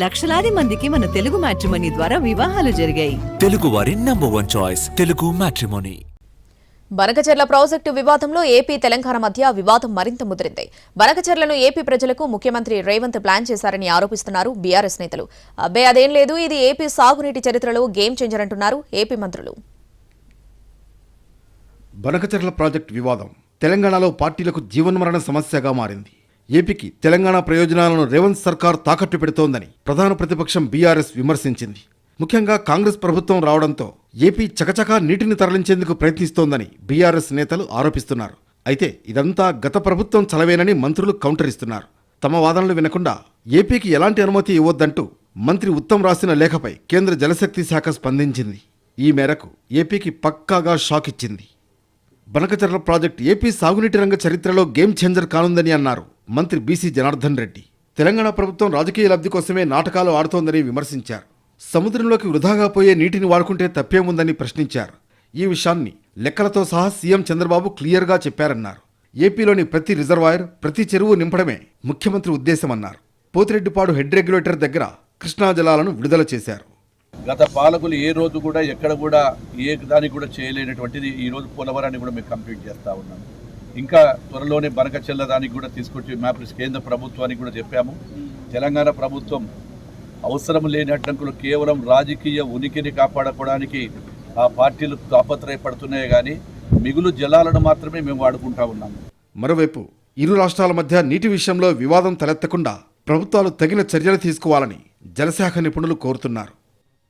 లక్షలాది మందికి మన తెలుగు మ్యాట్రిమోనీ ద్వారా వివాహాలు జరిగాయి. తెలుగు వారి number 1 choice Telugu matrimony. Banakacherla project వివాదంలో ఏపీ తెలంగాణ మధ్య వివాదం మరింత ముదిరింది. బనకచెర్లను ఏపీ ప్రజలకు ముఖ్యమంత్రి రేవంత్ ప్లాన్ చేశారని ఆరోపిస్తున్నారు బీఆర్ఎస్ నేతలు. అబ్బే అదేం లేదు, ఇది ఏపీ సాగునీటి చరిత్రలో గేమ్ చేంజర్ అంటున్నారు ఏపీ మంత్రులు. బనకచెర్ల ప్రాజెక్టు వివాదం తెలంగాణలో పార్టీలకు జీవన్మరణ సమస్యగా మారింది. ఏపీకి తెలంగాణ ప్రయోజనాలను రేవంత్ సర్కార్ తాకట్టు పెడుతోందని ప్రధాన ప్రతిపక్షం బీఆర్ఎస్ విమర్శించింది. ముఖ్యంగా కాంగ్రెస్ ప్రభుత్వం రావడంతో ఏపీ చకచకా నీటిని తరలించేందుకు ప్రయత్నిస్తోందని బీఆర్ఎస్ నేతలు ఆరోపిస్తున్నారు. అయితే ఇదంతా గత ప్రభుత్వం చలవేనని మంత్రులు కౌంటర్ ఇస్తున్నారు. తమ వాదనలు వినకుండా ఏపీకి ఎలాంటి అనుమతి ఇవ్వొద్దంటూ మంత్రి ఉత్తమ్ రాసిన లేఖపై కేంద్ర జలశక్తి శాఖ స్పందించింది. ఈ మేరకు ఏపీకి పక్కాగా షాక్ ఇచ్చింది. బనకచెర్ల ప్రాజెక్టు ఏపీ సాగునీటి రంగ చరిత్రలో గేమ్ చేంజర్ కానుందని అన్నారు మంత్రి బీసీ జనార్దన్ రెడ్డి. తెలంగాణ ప్రభుత్వం రాజకీయ లబ్ధి కోసమే నాటకాలు ఆడుతోందని విమర్శించారు. సముద్రంలోకి వృధాగా పోయే నీటిని వాడుకుంటే తప్పేముందని ప్రశ్నించారు. ఈ విషయాన్ని లెక్కలతో సహా సీఎం చంద్రబాబు క్లియర్గా చెప్పారన్నారు. ఏపీలోని ప్రతి రిజర్వాయర్, ప్రతి చెరువు నింపడమే ముఖ్యమంత్రి ఉద్దేశమన్నారు. పోతిరెడ్డిపాడు హెడ్ రెగ్యులేటర్ దగ్గర కృష్ణా జలాలను విడుదల చేశారు. గత పాలకులు ఏ రోజు కూడా ఎక్కడ కూడా ఏ దానికి కూడా చేయలేనటువంటిది ఈ రోజు పోలవరాన్ని కూడా మేము కంప్లీట్ చేస్తూ ఉన్నాము. ఇంకా త్వరలోనే బనకచెర్ల దానికి కూడా తీసుకొచ్చి మ్యాప్స్ కేంద్ర ప్రభుత్వానికి కూడా చెప్పాము. తెలంగాణ ప్రభుత్వం అవసరం లేని అడ్డంకులు కేవలం రాజకీయ ఉనికిని కాపాడుకోవడానికి ఆ పార్టీలు తాపత్రయపడుతున్నాయి, కానీ మిగులు జలాలను మాత్రమే మేము వాడుకుంటా ఉన్నాము. మరోవైపు ఇరు రాష్ట్రాల మధ్య నీటి విషయంలో వివాదం తలెత్తకుండా ప్రభుత్వాలు తగిన చర్యలు తీసుకోవాలని జలశాఖ నిపుణులు కోరుతున్నారు.